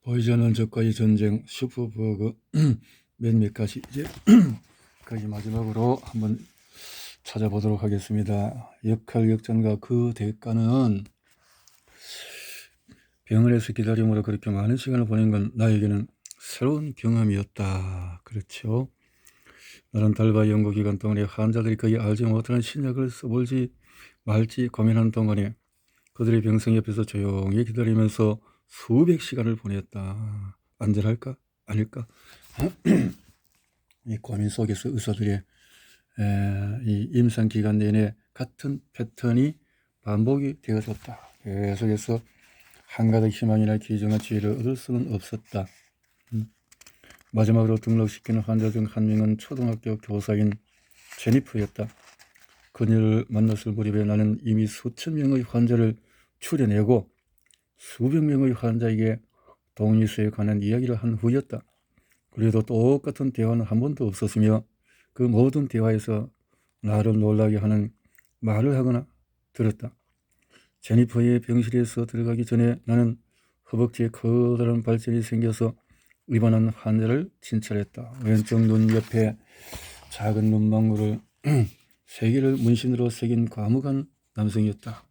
보이지 않는 적과의 전쟁 슈퍼버그 몇몇 가지 이제 거기 마지막으로 한번 찾아보도록 하겠습니다. 역할 역전과 그 대가는 병원에서 기다림으로 그렇게 많은 시간을 보낸 건 나에게는 새로운 경험이었다. 그렇죠. 나는 달바 연구 기간 동안에 환자들이 거의 알지 못하는 신약을 써볼지 말지 고민하는 동안에 그들의 병성 옆에서 조용히 기다리면서 수백 시간을 보냈다. 안전할까? 아닐까? 이 고민 속에서 의사들이 이 임상 기간 내내 같은 패턴이 반복이 되어졌다. 계속해서 한가득 희망이나 기정한 지혜를 얻을 수는 없었다. 마지막으로 등록시키는 환자 중 한 명은 초등학교 교사인 제니퍼였다. 그녀를 만났을 무렵에 나는 이미 수천 명의 환자를 추려내고 수백 명의 환자에게 독립수에 관한 이야기를 한 후였다. 그래도 똑같은 대화는 한 번도 없었으며 그 모든 대화에서 나를 놀라게 하는 말을 하거나 들었다. 제니퍼의 병실에서 들어가기 전에 나는 허벅지에 커다란 발전이 생겨서 입원한 환자를 진찰했다. 왼쪽 눈 옆에 작은 눈망울을 3개를 문신으로 새긴 과묵한 남성이었다.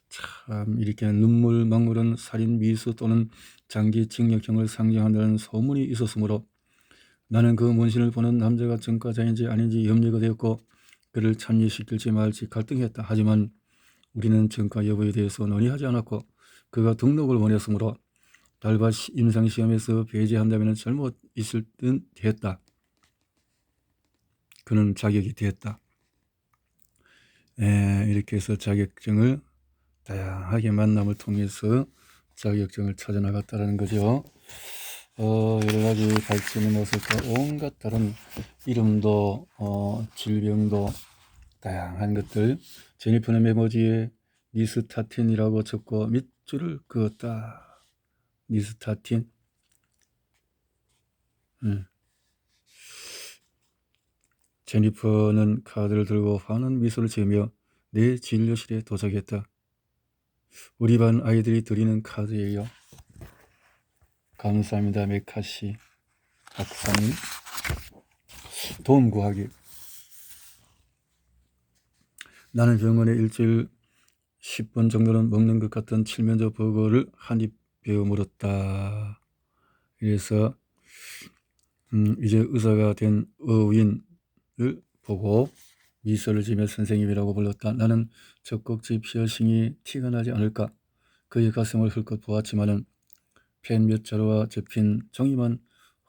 참 이렇게 눈물 망울은 살인 미수 또는 장기 징역형을 상징한다는 소문이 있었으므로 나는 그 문신을 보는 남자가 전과자인지 아닌지 염려가 되었고 그를 참여시킬지 말지 갈등했다. 하지만 우리는 전과 여부에 대해서 논의하지 않았고 그가 등록을 원했으므로 달바 임상시험에서 배제한다면 잘못 있을 듯 했다. 그는 자격이 됐다. 이렇게 해서 자격증을 다양하게 만남을 통해서 자격증을 찾아나갔다는 거죠. 여러 가지 발전의 모습과 온갖 다른 이름도 질병도 다양한 것들. 제니퍼의 메모지에 니스타틴이라고 적고 밑줄을 그었다. 니스타틴. 제니퍼는 카드를 들고 환한 미소를 지으며 내 진료실에 도착했다. 우리 반 아이들이 드리는 카드예요. 감사합니다. 메카시 박사님. 도움 구하기. 나는 병원에 일주일 10번 정도는 먹는 것 같던 칠면조 버거를 한 입 베어 물었다. 그래서 이제 의사가 된 어윈을 보고 미소를 지으며 선생님이라고 불렀다. 나는 젖꼭지 피어싱이 티가 나지 않을까 그의 가슴을 흘끗 보았지만은 펜 몇 자루와 접힌 종이만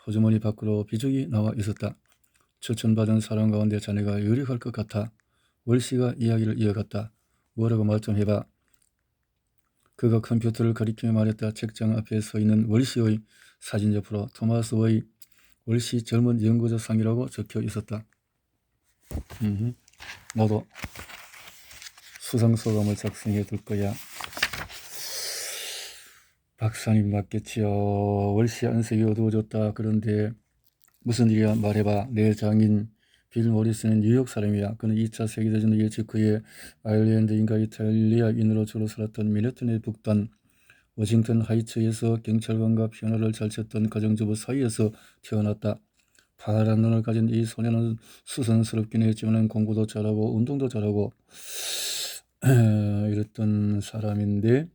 호주머니 밖으로 비적이 나와 있었다. 추천받은 사람 가운데 자네가 유력할 것 같아. 월씨가 이야기를 이어갔다. 뭐라고 말 좀 해봐. 그가 컴퓨터를 가리키며 말했다. 책장 앞에 서 있는 월씨의 사진 옆으로 토마스의 월씨 젊은 연구자 상이라고 적혀 있었다. 나도 수상소감을 작성해 둘 거야. 박사님 맞겠지요. 월씨 안색이 어두워졌다. 그런데 무슨 일이야 말해봐. 내 장인 빌 모리스는 뉴욕 사람이야. 그는 2차 세계대전 예측후에 아일랜드인가 이탈리아인으로 주로 살았던 미네튼의 북단 워싱턴 하이츠에서 경찰관과 피아노를 잘 쳤던 가정주부 사이에서 태어났다. 파란 눈을 가진 이 소녀는 수선스럽긴 했지만 공부도 잘하고 운동도 잘하고 이랬던 사람인데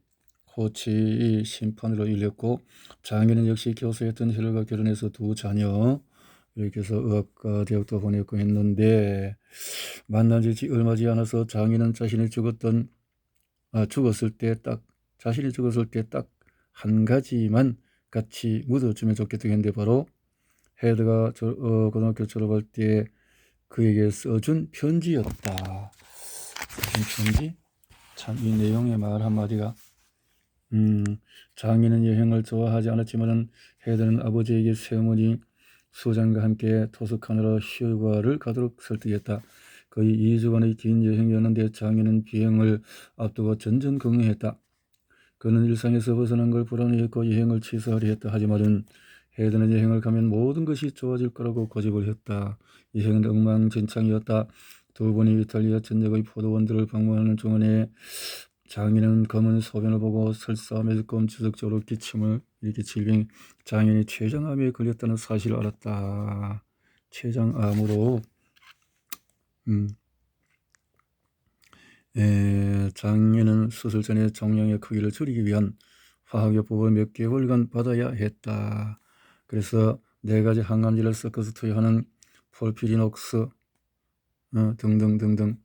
호치의 심판으로 일렸고 장인은 역시 교수였던 헬과 결혼해서 2 자녀 이렇게 해서 의학과 대학도 보냈고 했는데 만난 지 얼마 지지 않아서 장인은 자신이 죽었을 때 딱 한 가지만 같이 묻어주면 좋겠다고 했는데 바로 헤드가 고등학교 졸업할 때 그에게 써준 편지였다. 무슨 편지? 참 이 내용의 말 한마디가 장인은 여행을 좋아하지 않았지만 헤드는 아버지에게 새어머니 수잔과 함께 토스카나로 휴가를 가도록 설득했다. 거의 2주간의 긴 여행이었는데 장인은 비행을 앞두고 전전긍긍했다. 그는 일상에서 벗어난 걸 불안해했고 여행을 취소하려 했다. 하지만은 헤드는 여행을 가면 모든 것이 좋아질 거라고 고집을 했다. 여행은 엉망진창이었다. 2번이 이탈리아 전역의 포도원들을 방문하는 중간에 장인은 검은 소변을 보고 설사 매스꺼운 주석적으로 기침을 이렇게 질병 장인이 췌장암에 걸렸다는 사실을 알았다. 췌장암으로 장인은 수술 전에 정량의 크기를 줄이기 위한 화학요법을 몇 개월간 받아야 했다. 그래서 4가지 항암제를 섞어서 투여하는 폴피리녹스 등등등등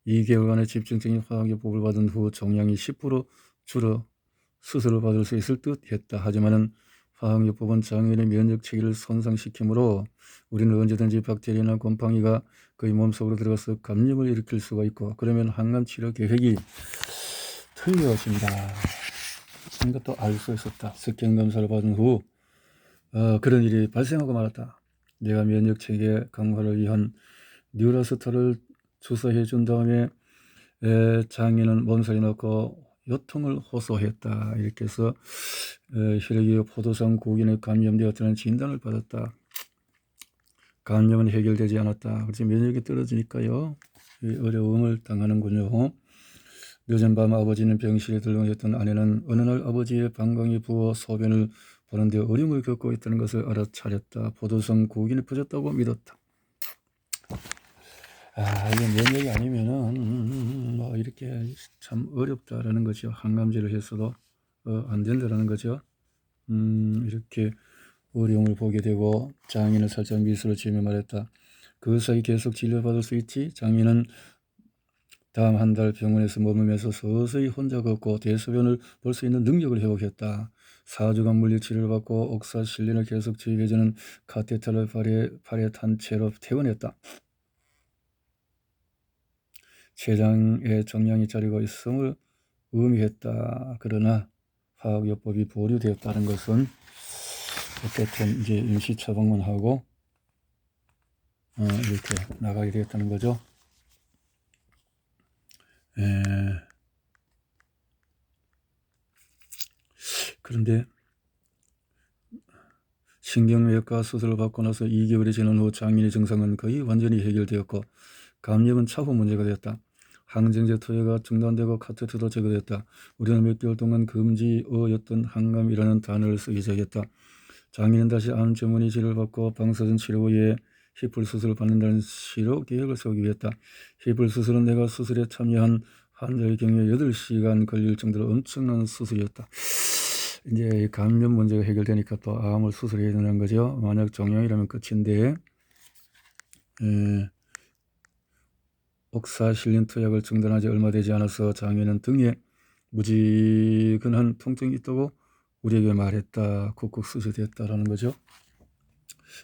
2개월간의 집중적인 화학요법을 받은 후 정량이 10% 줄어 수술을 받을 수 있을 듯 했다. 하지만은 화학요법은 장인의 면역체계를 손상시키므로 우리는 언제든지 박테리아나 곰팡이가 그의 몸속으로 들어가서 감염을 일으킬 수가 있고, 그러면 항암치료 계획이 틀려진다. 이것도 알 수 있었다. 스캔검사를 받은 후 그런 일이 발생하고 말았다. 내가 면역체계 강화를 위한 뉴라스타를 주사해 준 다음에 장인은 몸살이 났고 요통을 호소했다. 이렇게 해서 혈액이 포도상 구균에 감염되었다는 진단을 받았다. 감염은 해결되지 않았다. 그래서 면역이 떨어지니까요, 어려움을 당하는군요. 늦은 밤 아버지는 병실에 들러있던 아내는 어느 날 아버지의 방광이 부어 소변을 보는데 어려움을 겪고 있다는 것을 알아차렸다. 포도성 구균이 퍼졌다고 믿었다. 이게 면역이 아니면은 뭐 이렇게 참 어렵다라는 거죠. 항암제를 했어도 안 된다라는 거죠. 이렇게 어려움을 보게 되고 장인은 살짝 미소를 지으며 말했다. 그 사이 계속 진료받을 수 있지? 장인은 다음 한 달 병원에서 머물면서 서서히 혼자 걷고 대소변을 볼 수 있는 능력을 회복했다. 4주간 물리치료를 받고 옥사실린을 계속 주입해주는 카테터를 팔에 탄 채로 퇴원했다. 췌장의 정량이 자리고 있음을 의미했다. 그러나 화학요법이 보류되었다는 것은 어쨌든 이제 임시 처방문하고 이렇게 나가게 되었다는 거죠. 그런데 신경외과 수술을 받고 나서 2개월이 지난 후 장인의 증상은 거의 완전히 해결되었고 감염은 차후 문제가 되었다. 항생제 투여가 중단되고 카테터도 제거됐다. 우리는 몇 개월 동안 금지어였던 항암이라는 단어를 쓰기 시작했다. 장인은 다시 암 전문의 치료를 받고 방사선 치료 후에 히플 수술을 받는다는 치료 계획을 세우기 위했다. 히플 수술은 내가 수술에 참여한 환자의 경우에 8시간 걸릴 정도로 엄청난 수술이었다. 이제 감염 문제가 해결되니까 또 암을 수술해야 되는 거죠. 만약 종양이라면 끝인데 옥사실린 투약을 중단하지 얼마 되지 않아서 장인은 등에 무지근한 통증이 있다고 우리에게 말했다. 쿡쿡 수술됐다라는 거죠.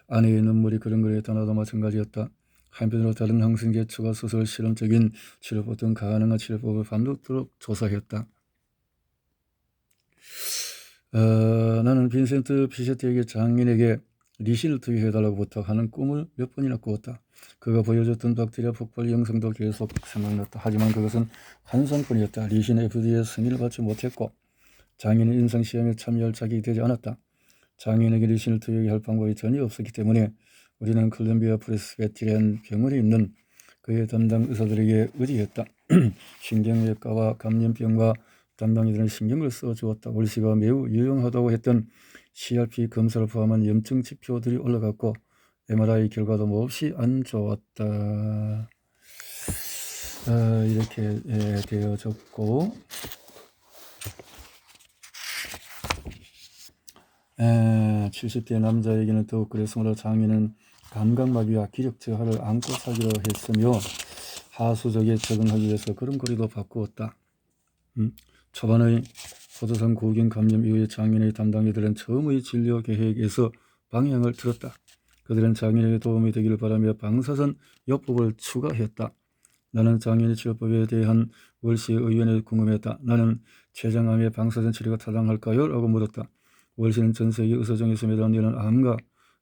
아내의 눈물이 그렁그렁했다. 나도 마찬가지였다. 한편으로 다른 항생제 추가 수술 실험적인 치료법 등 가능한 치료법을 밤늦도록 조사했다. 나는 빈센트 피셰트에게 장인에게 리신을 투여해달라고 부탁하는 꿈을 몇 번이나 꾸었다. 그가 보여줬던 박테리아 폭발 영상도 계속 생각났다. 하지만 그것은 환상뿐이었다. 리신 FDA 승인을 받지 못했고 장인은 임상시험에 참여할 자격이 되지 않았다. 장인에게 리신을 투여할 방법이 전혀 없었기 때문에 우리는 콜롬비아 프레스베테리안 병원에 있는 그의 담당 의사들에게 의지했다. 신경외과와 감염병과 담당이들은 신경을 써주었다. 월시가 매우 유용하다고 했던 CRP 검사를 포함한 염증 지표들이 올라갔고 MRI 결과도 몹시 안 좋았다. 이렇게 되어졌고 70대 남자에게는 더욱 그랬으므로 장인은 감각마비와 기력 저하를 안고 살기로 했으며 하수적에 적응하기 위해서 걸음걸이도 바꾸었다. 초반의 포도상 구균 감염 이후에 장인의 담당자들은 처음의 진료 계획에서 방향을 틀었다. 그들은 장인에게 도움이 되기를 바라며 방사선 요법을 추가했다. 나는 장인의 치료법에 대한 월시의 의견에 궁금했다. 나는 췌장암의 방사선 치료가 타당할까요? 라고 물었다. 월시는 전세계 의사 중에서 매달리는 암과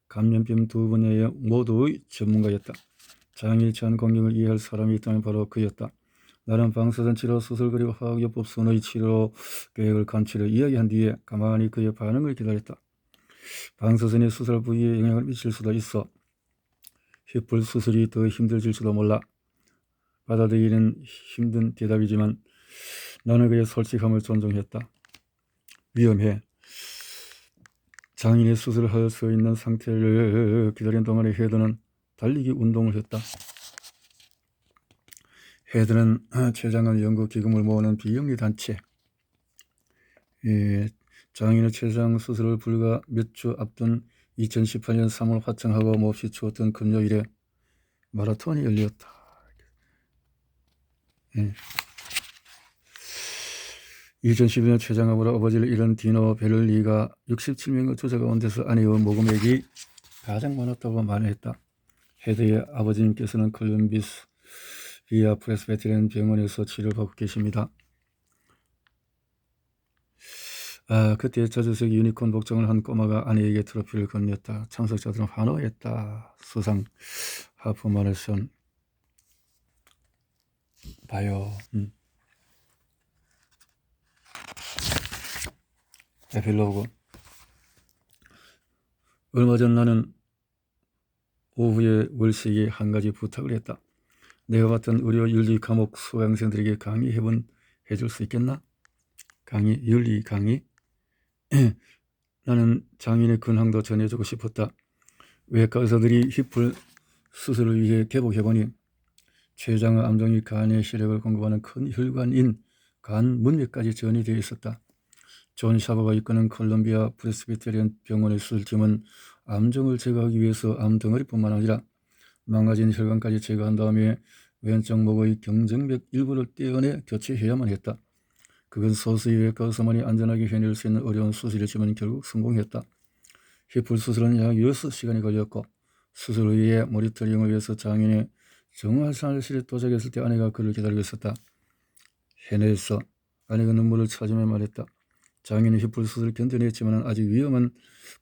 감염병 두 분야의 모두의 전문가였다. 장인이 처한 공경을 이해할 사람이 있다면 바로 그였다. 나는 방사선 치료 수술 그리고 화학요법 순의 치료 계획을 간추려 이야기한 뒤에 가만히 그의 반응을 기다렸다. 방사선이 수술 부위에 영향을 미칠 수도 있어. 히플 수술이 더 힘들어질 수도 몰라. 받아들이기는 힘든 대답이지만 나는 그의 솔직함을 존중했다. 위험해. 장인의 수술을 할 수 있는 상태를 기다린 동안에 헤드는 달리기 운동을 했다. 헤드는 췌장암 연구기금을 모으는 비영리 단체. 장인의 췌장 수술을 불과 몇 주 앞둔 2018년 3월 화창하고 몹시 추웠던 금요일에 마라톤이 열렸다. 2012년 췌장암으로 아버지를 잃은 디노 베를리가 67명의 조자 가운데서 아내의 모금액이 가장 많았다고 말했다. 헤드의 아버지님께서는 콜럼비스 비아 프레스베테리안 병원에서 치료를 받고 계십니다. 그때 저주색 유니콘 복장을 한 꼬마가 아내에게 트로피를 건넸다. 참석자들은 환호했다. 수상 하프 마라톤 봐요. 에필로그. 얼마 전 나는 오후에 월식에 한 가지 부탁을 했다. 내가 봤던 의료 윤리 과목 수강생들에게 강의 해줄 수 있겠나? 윤리 강의? 나는 장인의 근황도 전해주고 싶었다. 외과 의사들이 힙을 수술을 위해 개복해보니 췌장의 암종이 간의 시력을 공급하는 큰 혈관인 간 문맥까지 전이 되어 있었다. 존 샤버가 이끄는 콜롬비아 프레스비테리안 병원의 수술팀은 암종을 제거하기 위해서 암덩어리뿐만 아니라 망가진 혈관까지 제거한 다음에 왼쪽 목의 경정맥 일부를 떼어내 교체해야만 했다. 그건 소수의 외과 의사만이 안전하게 해낼 수 있는 어려운 수술이지만 결국 성공했다. 힙을 수술은 약 6시간이 걸렸고 수술 후에 모니터링을 위해서 장인의 정화살실에 도착했을 때 아내가 그를 기다리고 있었다. 해냈어. 아내가 눈물을 차지며 말했다. 장인의 힙을 수술을 견뎌냈지만 아직 위험은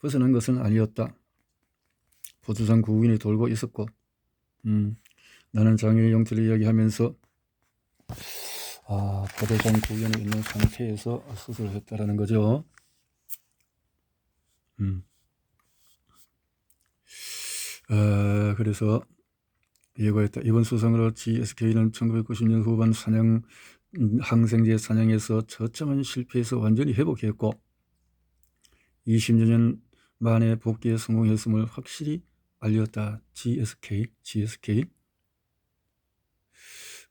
벗어난 것은 아니었다. 포도장 구인이 돌고 있었고 나는 장인의 영태를 이야기하면서 포도장 구인이 있는 상태에서 수술을 했다라는 거죠. 그래서 예고했다. 이번 수상으로 GSK는 1990년 후반 항생제 사냥에서 처참한 실패에서 완전히 회복했고 20여 년 만에 복귀에 성공했음을 확실히 알렸다. GSK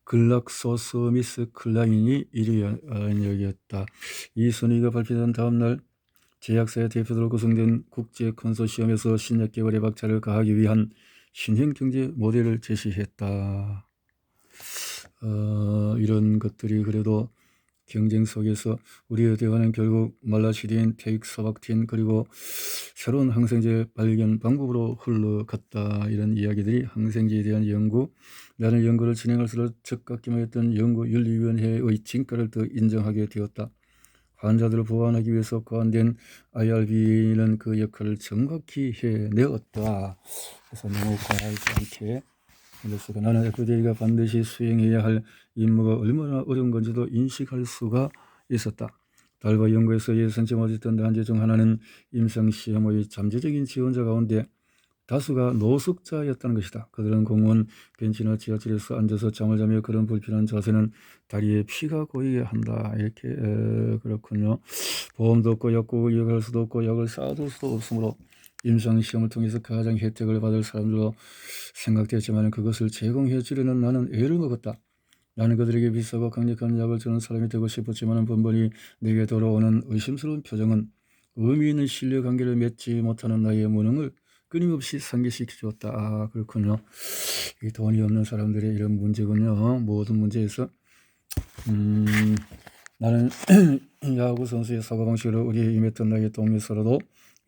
글락소스미스 클라인이 1위였다. 이 순위가 발표된 다음 날 제약사의 대표들로 구성된 국제 컨소시엄에서 신약 개발에 박차를 가하기 위한 신형 경제 모델을 제시했다. 이런 것들이 그래도 경쟁 속에서 우리의 대화는 결국 말라시딘, 테익소박틴 그리고 새로운 항생제 발견 방법으로 흘러갔다. 이런 이야기들이 항생제에 대한 연구, 나는 연구를 진행할수록 적각기만 했던 연구윤리위원회의 진가를 더 인정하게 되었다. 환자들을 보완하기 위해서 고안된 IRB는 그 역할을 정확히 해내었다. 그래서 너무 과하지 않게 그래서 나는 FDA가 반드시 수행해야 할 임무가 얼마나 어려운 건지도 인식할 수가 있었다. 달바 연구에서 예상치 못했던 난제 중 하나는 임상시험의 잠재적인 지원자 가운데 다수가 노숙자였다는 것이다. 그들은 공원 벤치나 지하철에서 앉아서 잠을 자며 그런 불편한 자세는 다리에 피가 고이게 한다. 이렇게 그렇군요. 보험도 없고 약국을 이어갈 수도 없고 약을 쌓아둘 수도 없으므로 임상시험을 통해서 가장 혜택을 받을 사람들로 생각되었지만 그것을 제공해 주려는 나는 애를 먹었다. 나는 그들에게 비싸고 강력한 약을 주는 사람이 되고 싶었지만 번번이 내게 돌아오는 의심스러운 표정은 의미 있는 신뢰관계를 맺지 못하는 나의 무능을 끊임없이 상기시켜 주었다. 그렇군요. 이 돈이 없는 사람들의 이런 문제군요. 모든 문제에서 나는 야구 선수의 사고방식으로 우리에 임했던 나의 동료서로도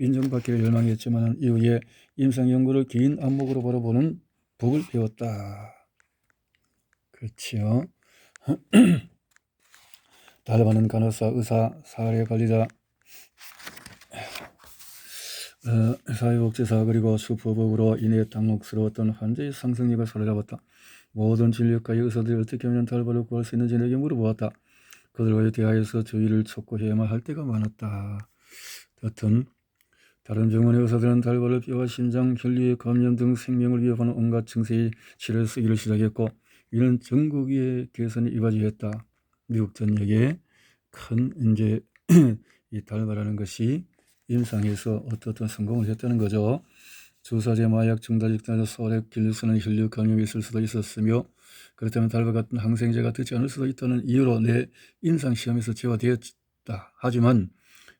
인정받기를 열망했지만 이후에 임상연구를 긴 안목으로 바라보는 복을 배웠다. 그렇지요. 달바는 간호사, 의사, 사회관리자, 사회복지사 그리고 수법으로 인해 당혹스러웠던 환자의 상승력을 사로잡았다. 모든 진료과의 의사들이 어떻게 하면 달바를 구할 수 있는지 내게 물어보았다. 그들과의 대화에서 저희를 촉구해야만 할 때가 많았다. 여튼 다른 병원의 의사들은 달바를 뼈와 심장, 혈류의 감염 등 생명을 위협하는 온갖 증세의 치료에 쓰기를 시작했고 이는 전국의 개선이 이바지했다. 미국 전역에 큰 이제 이 달바라는 것이 임상에서 어떤 성공을 했다는 거죠. 주사제, 마약, 중달직단자, 소액, 길르스는 혈류 감염이 있을 수도 있었으며 그렇다면 달바 같은 항생제가 듣지 않을 수도 있다는 이유로 내 임상시험에서 제어되었다. 하지만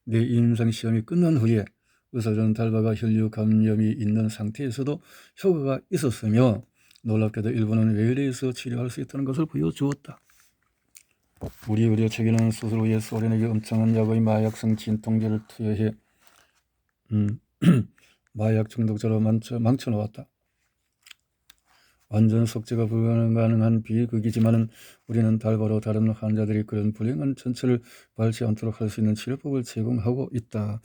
내 임상시험이 끝난 후에 의사들은 달바가 혈류 감염이 있는 상태에서도 효과가 있었으며 놀랍게도 일부는 외래에서 치료할 수 있다는 것을 보여주었다. 우리 의료 체계는 수술 후에 소련에게 엄청난 약의 마약성 진통제를 투여해 마약 중독자로 망쳐놓았다. 완전 속죄가 불가능한 비극이지만 우리는 달바로 다른 환자들이 그런 불행한 전철을 밟지 않도록 할 수 있는 치료법을 제공하고 있다.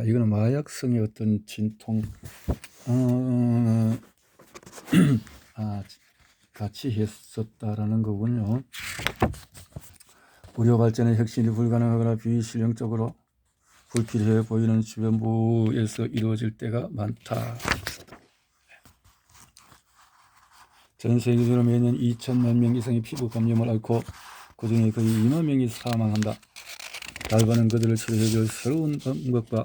이거는 마약성의 어떤 진통 같이 했었다라는 거군요. 의료 발전의 혁신이 불가능하거나 비실용적으로 불필요해 보이는 주변부에서 이루어질 때가 많다. 전 세계적으로 매년 2천만 명 이상의 피부 감염을 앓고 그중에 거의 2만 명이 사망한다. 달바는 그들을 치료해줄 새로운 방법과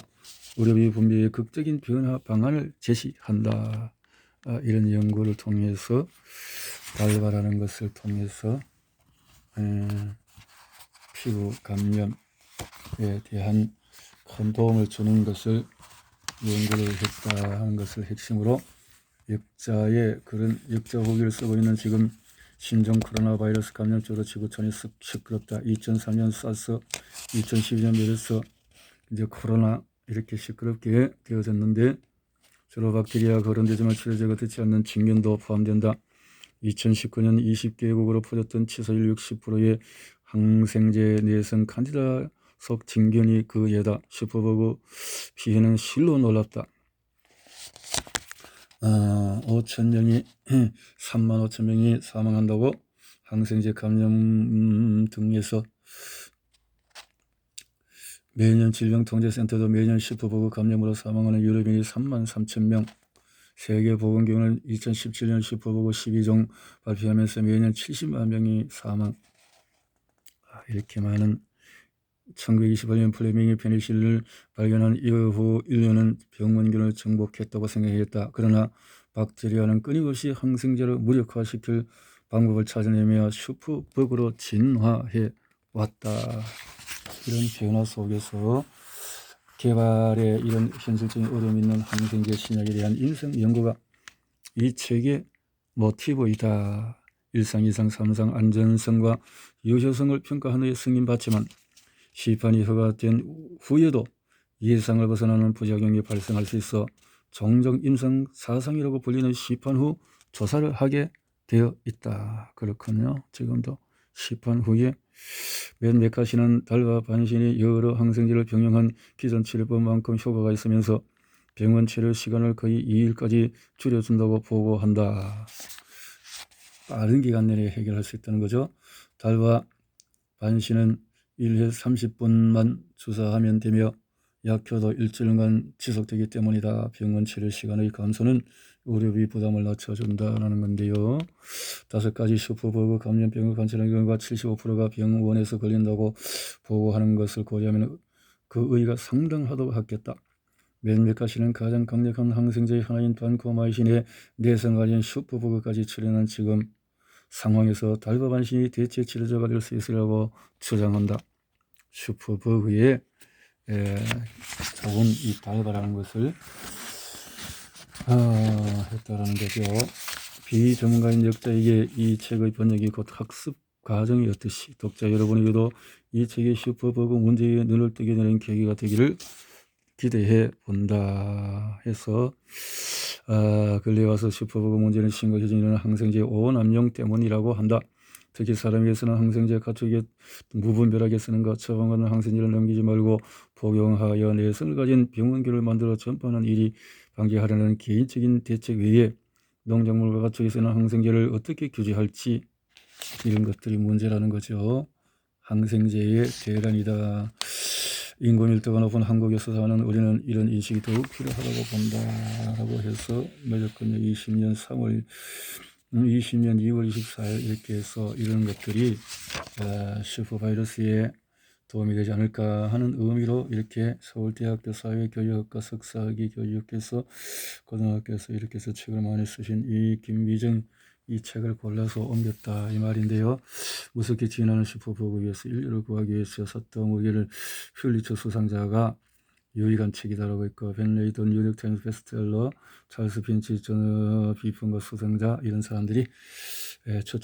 의료비 분배의 극적인 변화 방안을 제시한다. 이런 연구를 통해서 달바라는 것을 통해서 피부 감염에 대한 큰 도움을 주는 것을 연구를 했다 하는 것을 핵심으로 역자의 그런 역자 후기를 쓰고 있는 지금 신종 코로나 바이러스 감염증으로 지구촌이 시끄럽다. 2003년 사스, 2012년 메르스, 이제 코로나 이렇게 시끄럽게 되어졌는데 주로 박테리아가 거론되지만 치료제가 듣지 않는 진균도 포함된다. 2019년 20개국으로 퍼졌던 치소율 60%의 항생제 내성 칸디다 속 진균이 그 예다. 슈퍼버그 피해는 실로 놀랍다. 5,000명이 35,000명이 사망한다고 항생제 감염 등에서 매년 질병통제센터도 매년 슈퍼버그 감염으로 사망하는 유럽인이 33,000명. 세계보건기구는 2017년 슈퍼버그 12종 발표하면서 매년 70만 명이 사망. 이렇게 많은 1928년 플레밍이 페니실린을 발견한 이후 인류는 병원균을 정복했다고 생각했다. 그러나 박테리아는 끊임없이 항생제를 무력화시킬 방법을 찾아내며 슈퍼버그로 진화해 왔다. 이런 변화 속에서 개발에 이런 현실적인 어려움이 있는 항생제 신약에 대한 인성 연구가 이 책의 모티브이다. 1상, 2상, 3상 안전성과 유효성을 평가한 후에 승인받지만 시판이 허가된 후에도 예상을 벗어나는 부작용이 발생할 수 있어 종종 임상 4상이라고 불리는 시판 후 조사를 하게 되어 있다. 그렇군요. 지금도 시판 후에 메카시는 달바 반신이 여러 항생제를 병용한 기존 치료법만큼 효과가 있으면서 병원 치료 시간을 거의 2일까지 줄여준다고 보고한다. 빠른 기간 내에 해결할 수 있다는 거죠. 달바 반신은 1회 30분만 주사하면 되며 약효도 일주일간 지속되기 때문이다. 병원 치료 시간의 감소는 의료비 부담을 낮춰준다는 건데요. 5가지 슈퍼버그 감염병을 관찰한 결과 75%가 병원에서 걸린다고 보고하는 것을 고려하면 그 의의가 상당하다고 하겠다. 메카시는 가장 강력한 항생제의 하나인 반코마이신의 내성 가진 슈퍼버그까지 치료하는 지금 상황에서 달바 반신이 대체 치료제가 될 수 있으라고 주장한다. 슈퍼버그의 좋은 이 달바라는 것을 했다라는 거죠. 비전문가인 역자에게 이 책의 번역이 곧 학습 과정이었듯이 독자 여러분에게도 이 책의 슈퍼버그 문제에 눈을 뜨게 되는 계기가 되기를 기대해 본다 해서 근래 와서 슈퍼버그 문제는 심각해지는 이유는 항생제 오남용 때문이라고 한다. 특히 사람에게서는 항생제 가축에 무분별하게 쓰는 것, 처방받는 항생제를 넘기지 말고 복용하여 내성을 가진 병원균을 만들어 전파하는 일이 방지하려는 개인적인 대책 외에 농작물과 가축에 쓰는 항생제를 어떻게 규제할지 이런 것들이 문제라는 거죠. 항생제의 대란이다. 인구 밀도가 높은 한국에서 사는 우리는 이런 인식이 더욱 필요하다고 본다라고 해서 매적건역 20년 3월 20년 2월 24일 이렇게 해서 이런 것들이 슈퍼바이러스에 도움이 되지 않을까 하는 의미로 이렇게 서울대학교 사회교육학과 석사학위 교육에서 고등학교에서 이렇게 해서 책을 많이 쓰신 이 김미정 이 책을 골라서 옮겼다 이 말인데요. 무섭게 진화하는 슈퍼버그 위해서 인류를 구하기 위해서 샀던 무게를 퓰리처 수상자가 유익한 책이다라고 했고 벤 레이던 뉴욕타임스 베스트셀러 찰스 핀치 전 비평가 수상자 이런 사람들이 추천